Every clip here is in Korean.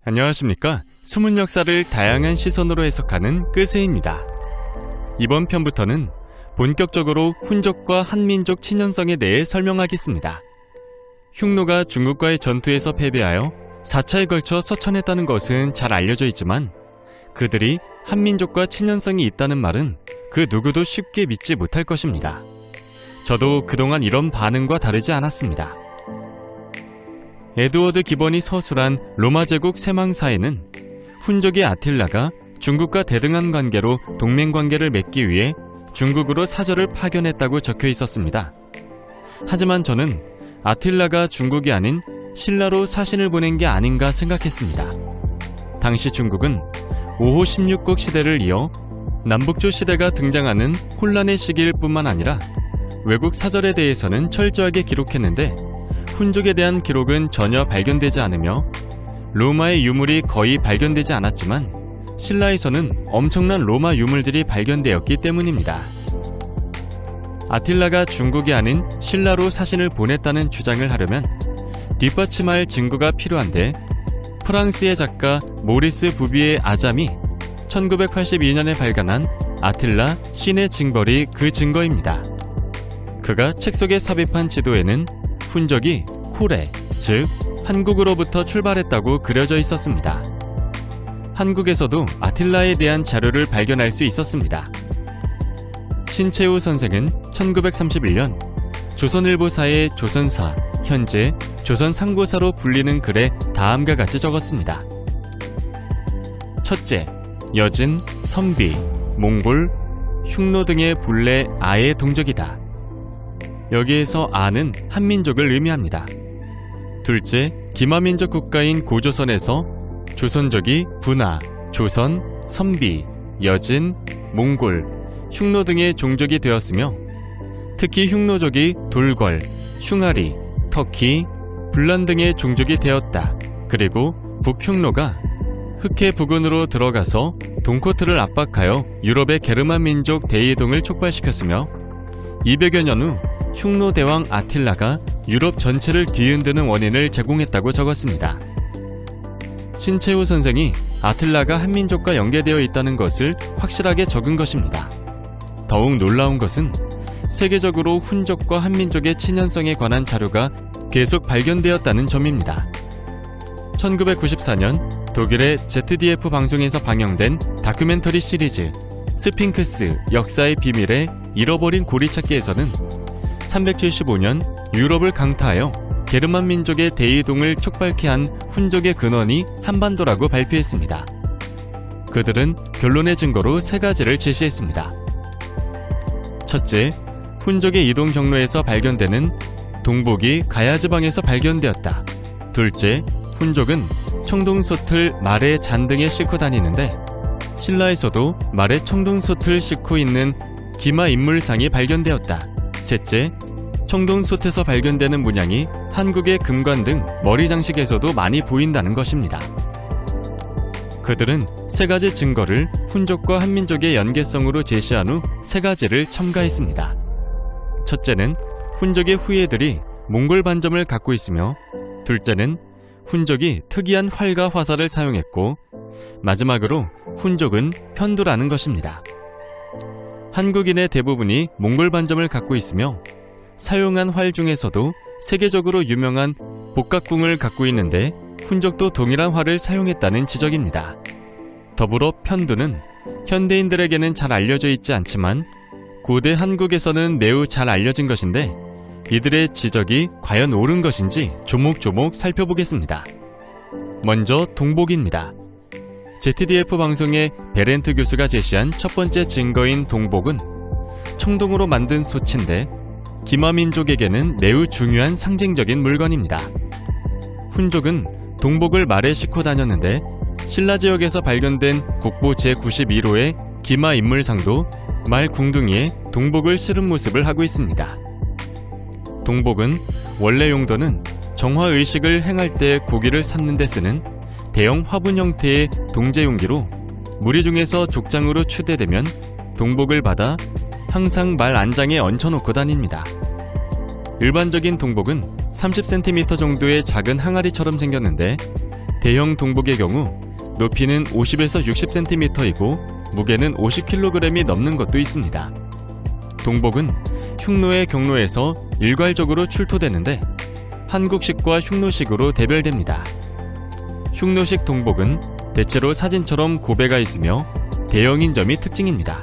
안녕하십니까? 숨은 역사를 다양한 시선으로 해석하는 끄스입니다. 이번 편부터는 본격적으로 훈족과 한민족 친연성에 대해 설명하겠습니다. 흉노가 중국과의 전투에서 패배하여 4차에 걸쳐 서천했다는 것은 잘 알려져 있지만 그들이 한민족과 친연성이 있다는 말은 그 누구도 쉽게 믿지 못할 것입니다. 저도 그동안 이런 반응과 다르지 않았습니다. 에드워드 기본이 서술한 로마 제국 쇠망사에는 훈족의 아틸라가 중국과 대등한 관계로 동맹관계를 맺기 위해 중국으로 사절을 파견했다고 적혀 있었습니다. 하지만 저는 아틸라가 중국이 아닌 신라로 사신을 보낸 게 아닌가 생각했습니다. 당시 중국은 5호 16국 시대를 이어 남북조 시대가 등장하는 혼란의 시기일 뿐만 아니라 외국 사절에 대해서는 철저하게 기록했는데 훈족에 대한 기록은 전혀 발견되지 않으며 로마의 유물이 거의 발견되지 않았지만 신라에서는 엄청난 로마 유물들이 발견되었기 때문입니다. 아틸라가 중국이 아닌 신라로 사신을 보냈다는 주장을 하려면 뒷받침할 증거가 필요한데 프랑스의 작가 모리스 부비의 아잠이 1982년에 발간한 아틸라 신의 징벌이 그 증거입니다. 그가 책 속에 삽입한 지도에는 훈족이 코레, 즉 한국으로부터 출발했다고 그려져 있었습니다. 한국에서도 아틸라에 대한 자료를 발견할 수 있었습니다. 신채우 선생은 1931년 조선일보사의 조선사, 현재 조선상고사로 불리는 글에 다음과 같이 적었습니다. 첫째, 여진, 선비, 몽골, 흉노 등의 본래 아의 동족이다. 여기에서 아는 한민족을 의미합니다. 둘째, 기마민족 국가인 고조선에서 조선족이 분하, 조선, 선비, 여진, 몽골, 흉노 등의 종족이 되었으며 특히 흉노족이 돌궐, 흉아리, 터키, 불란 등의 종족이 되었다. 그리고 북흉노가 흑해 부근으로 들어가서 동코트를 압박하여 유럽의 게르만 민족 대이동을 촉발시켰으며 200여 년 후 흉노 대왕 아틸라가 유럽 전체를 뒤흔드는 원인을 제공했다고 적었습니다. 신채우 선생이 아틸라가 한민족과 연계되어 있다는 것을 확실하게 적은 것입니다. 더욱 놀라운 것은 세계적으로 훈족과 한민족의 친연성에 관한 자료가 계속 발견되었다는 점입니다. 1994년 독일의 ZDF 방송에서 방영된 다큐멘터리 시리즈 스핑크스 역사의 비밀의 잃어버린 고리 찾기에서는 375년 유럽을 강타하여 게르만 민족의 대이동을 촉발케 한 훈족의 근원이 한반도라고 발표했습니다. 그들은 결론의 증거로 세 가지를 제시했습니다. 첫째, 훈족의 이동 경로에서 발견되는 동복이 가야지방에서 발견되었다. 둘째, 훈족은 청동솥을 말의 잔 등에 싣고 다니는데 신라에서도 말의 청동솥을 싣고 있는 기마 인물상이 발견되었다. 셋째, 청동솥에서 발견되는 문양이 한국의 금관 등 머리 장식에서도 많이 보인다는 것입니다. 그들은 세 가지 증거를 훈족과 한민족의 연계성으로 제시한 후 세 가지를 첨가했습니다. 첫째는 훈족의 후예들이 몽골 반점을 갖고 있으며 둘째는 훈족이 특이한 활과 화살을 사용했고 마지막으로 훈족은 편두라는 것입니다. 한국인의 대부분이 몽골 반점을 갖고 있으며 사용한 활 중에서도 세계적으로 유명한 복각궁을 갖고 있는데 훈족도 동일한 활을 사용했다는 지적입니다. 더불어 편두는 현대인들에게는 잘 알려져 있지 않지만 고대 한국에서는 매우 잘 알려진 것인데 이들의 지적이 과연 옳은 것인지 조목조목 살펴보겠습니다. 먼저 동복입니다. ZDF 방송의 베렌트 교수가 제시한 첫 번째 증거인 동복은 청동으로 만든 솥인데 기마민족에게는 매우 중요한 상징적인 물건입니다. 훈족은 동복을 말에 싣고 다녔는데 신라 지역에서 발견된 국보 제91호의 기마 인물상도 말 궁둥이에 동복을 실은 모습을 하고 있습니다. 동복은 원래 용도는 정화의식을 행할 때 고기를 삶는 데 쓰는 대형 화분 형태의 동제 용기로 무리 중에서 족장으로 추대되면 동복을 받아 항상 말 안장에 얹혀놓고 다닙니다. 일반적인 동복은 30cm 정도의 작은 항아리처럼 생겼는데 대형 동복의 경우 높이는 50에서 60cm이고 무게는 50kg이 넘는 것도 있습니다. 동복은 흉노의 경로에서 일괄적으로 출토되는데 한국식과 흉노식으로 대별됩니다. 흉노식 동복은 대체로 사진처럼 고배가 있으며 대형인 점이 특징입니다.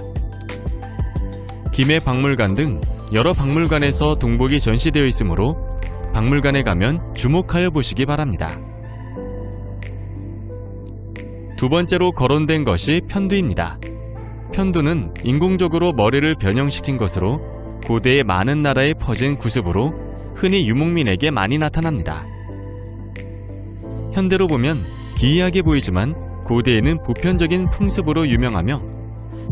김해박물관 등 여러 박물관에서 동복이 전시되어 있으므로 박물관에 가면 주목하여 보시기 바랍니다. 두 번째로 거론된 것이 편두입니다. 편두는 인공적으로 머리를 변형시킨 것으로 고대의 많은 나라에 퍼진 구습으로 흔히 유목민에게 많이 나타납니다. 현대로 보면 기이하게 보이지만 고대에는 보편적인 풍습으로 유명하며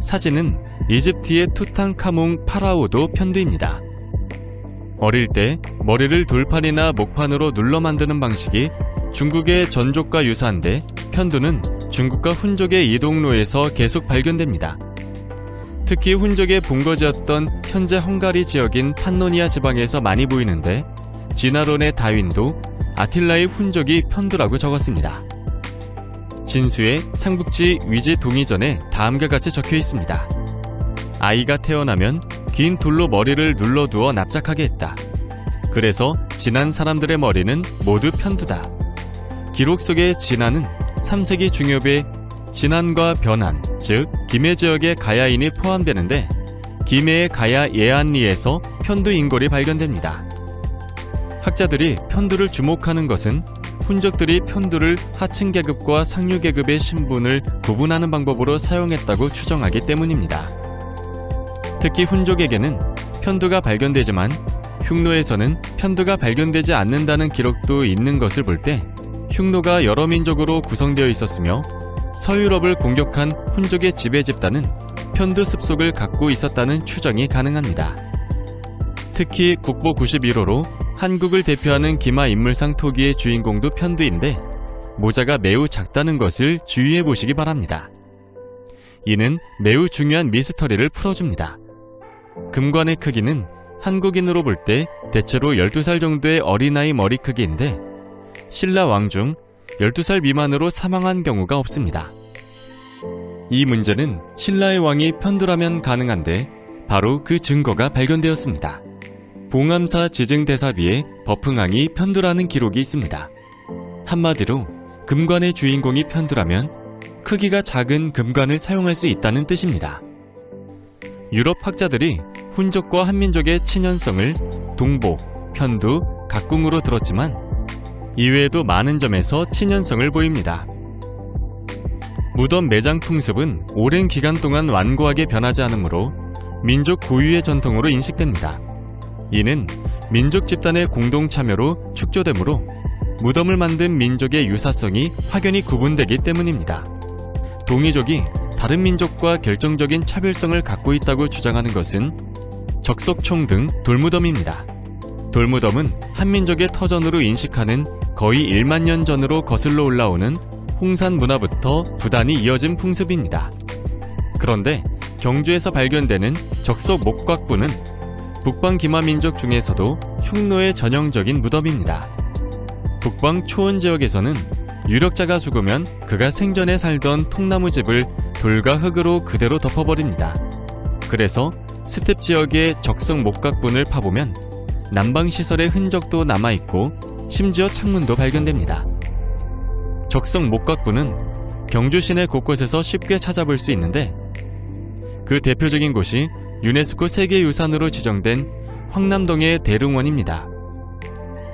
사진은 이집트의 투탕카몽 파라오도 편두입니다. 어릴 때 머리를 돌판이나 목판으로 눌러 만드는 방식이 중국의 전족과 유사한데 편두는 중국과 훈족의 이동로에서 계속 발견됩니다. 특히 훈족의 본거지였던 현재 헝가리 지역인 판노니아 지방에서 많이 보이는데 진화론의 다윈도 아틸라의 훈족이 편두라고 적었습니다. 진수의 삼국지 위지 동의전에 다음과 같이 적혀 있습니다. 아이가 태어나면 긴 돌로 머리를 눌러두어 납작하게 했다. 그래서 진한 사람들의 머리는 모두 편두다. 기록 속의 진한은 3세기 중엽의 진한과 변한, 즉 김해 지역의 가야인이 포함되는데 김해의 가야 예안리에서 편두 인골이 발견됩니다. 학자들이 편두를 주목하는 것은 훈족들이 편두를 하층 계급과 상류 계급의 신분을 구분하는 방법으로 사용했다고 추정하기 때문입니다. 특히 훈족에게는 편두가 발견되지만 흉노에서는 편두가 발견되지 않는다는 기록도 있는 것을 볼 때 흉노가 여러 민족으로 구성되어 있었으며 서유럽을 공격한 훈족의 지배 집단은 편두 습속을 갖고 있었다는 추정이 가능합니다. 특히 국보 91호로 한국을 대표하는 기마 인물상 토기의 주인공도 편두인데 모자가 매우 작다는 것을 주의해 보시기 바랍니다. 이는 매우 중요한 미스터리를 풀어줍니다. 금관의 크기는 한국인으로 볼 때 대체로 12살 정도의 어린아이 머리 크기인데 신라 왕 중 12살 미만으로 사망한 경우가 없습니다. 이 문제는 신라의 왕이 편두라면 가능한데 바로 그 증거가 발견되었습니다. 봉암사 지증대사비에 버풍왕이 편두라는 기록이 있습니다. 한마디로 금관의 주인공이 편두라면 크기가 작은 금관을 사용할 수 있다는 뜻입니다. 유럽 학자들이 훈족과 한민족의 친연성을 동복, 편두, 각궁으로 들었지만 이외에도 많은 점에서 친연성을 보입니다. 무덤 매장 풍습은 오랜 기간 동안 완고하게 변하지 않으므로 민족 고유의 전통으로 인식됩니다. 이는 민족 집단의 공동 참여로 축조되므로 무덤을 만든 민족의 유사성이 확연히 구분되기 때문입니다. 동이족이 다른 민족과 결정적인 차별성을 갖고 있다고 주장하는 것은 적석총 등 돌무덤입니다. 돌무덤은 한민족의 터전으로 인식하는 거의 1만 년 전으로 거슬러 올라오는 홍산 문화부터 부단히 이어진 풍습입니다. 그런데 경주에서 발견되는 적석 목곽부는 북방 기마민족 중에서도 흉노의 전형적인 무덤입니다. 북방 초원 지역에서는 유력자가 죽으면 그가 생전에 살던 통나무집을 돌과 흙으로 그대로 덮어버립니다. 그래서 스텝 지역의 적석 목각분을 파보면 난방시설의 흔적도 남아있고 심지어 창문도 발견됩니다. 적석 목각분은 경주 시내 곳곳에서 쉽게 찾아볼 수 있는데 그 대표적인 곳이 유네스코 세계유산으로 지정된 황남동의 대릉원입니다.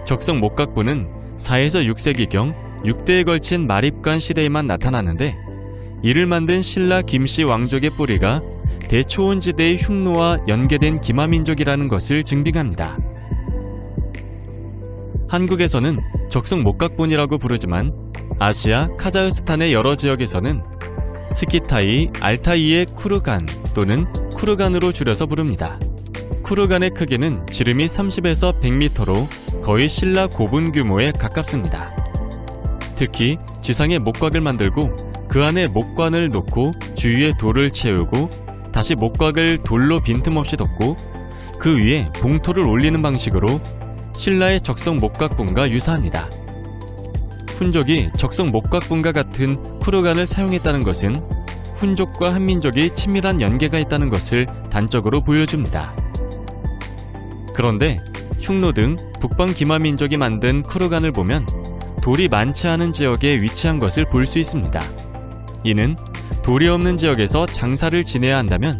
적석 목각분은 4에서 6세기경 6대에 걸친 마립관 시대에만 나타나는데 이를 만든 신라 김씨 왕족의 뿌리가 대초원지대의 흉노와 연계된 기마민족이라는 것을 증빙합니다. 한국에서는 적석 목각분이라고 부르지만 아시아 카자흐스탄의 여러 지역에서는 스키타이, 알타이의 쿠르간 또는 쿠르간으로 줄여서 부릅니다. 쿠르간의 크기는 지름이 30에서 100m로 거의 신라 고분 규모에 가깝습니다. 특히 지상에 목곽을 만들고 그 안에 목관을 놓고 주위에 돌을 채우고 다시 목곽을 돌로 빈틈없이 덮고 그 위에 봉토를 올리는 방식으로 신라의 적석 목각분과 유사합니다. 훈족이 적성 목각분과 같은 쿠르간을 사용했다는 것은 훈족과 한민족이 친밀한 연계가 있다는 것을 단적으로 보여줍니다. 그런데 흉노 등 북방 기마 민족이 만든 쿠르간을 보면 돌이 많지 않은 지역에 위치한 것을 볼 수 있습니다. 이는 돌이 없는 지역에서 장사를 지내야 한다면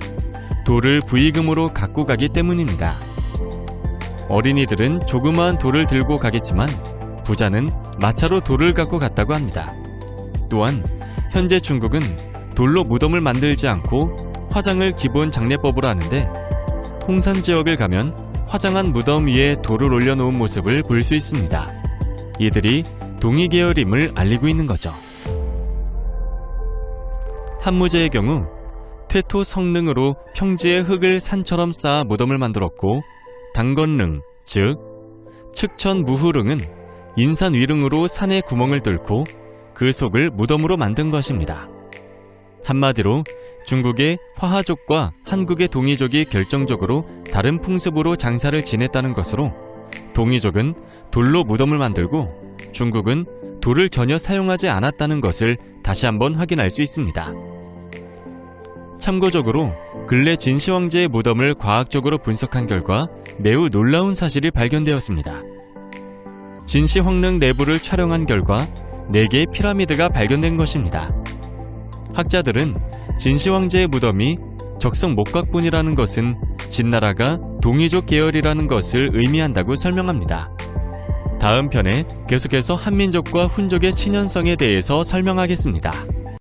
돌을 부의금으로 갖고 가기 때문입니다. 어린이들은 조그마한 돌을 들고 가겠지만 부자는 마차로 돌을 갖고 갔다고 합니다. 또한 현재 중국은 돌로 무덤을 만들지 않고 화장을 기본 장례법으로 하는데 홍산 지역을 가면 화장한 무덤 위에 돌을 올려놓은 모습을 볼 수 있습니다. 이들이 동이 계열임을 알리고 있는 거죠. 한무제의 경우 퇴토 성릉으로 평지에 흙을 산처럼 쌓아 무덤을 만들었고, 당건릉, 즉 측천 무후릉은 인산 위릉으로 산에 구멍을 뚫고 그 속을 무덤으로 만든 것입니다. 한마디로 중국의 화하족과 한국의 동이족이 결정적으로 다른 풍습으로 장사를 지냈다는 것으로 동이족은 돌로 무덤을 만들고 중국은 돌을 전혀 사용하지 않았다는 것을 다시 한번 확인할 수 있습니다. 참고적으로 근래 진시황제의 무덤을 과학적으로 분석한 결과 매우 놀라운 사실이 발견되었습니다. 진시황릉 내부를 촬영한 결과 4개의 피라미드가 발견된 것입니다. 학자들은 진시황제의 무덤이 적성 목각분이라는 것은 진나라가 동이족 계열이라는 것을 의미한다고 설명합니다. 다음 편에 계속해서 한민족과 훈족의 친연성에 대해서 설명하겠습니다.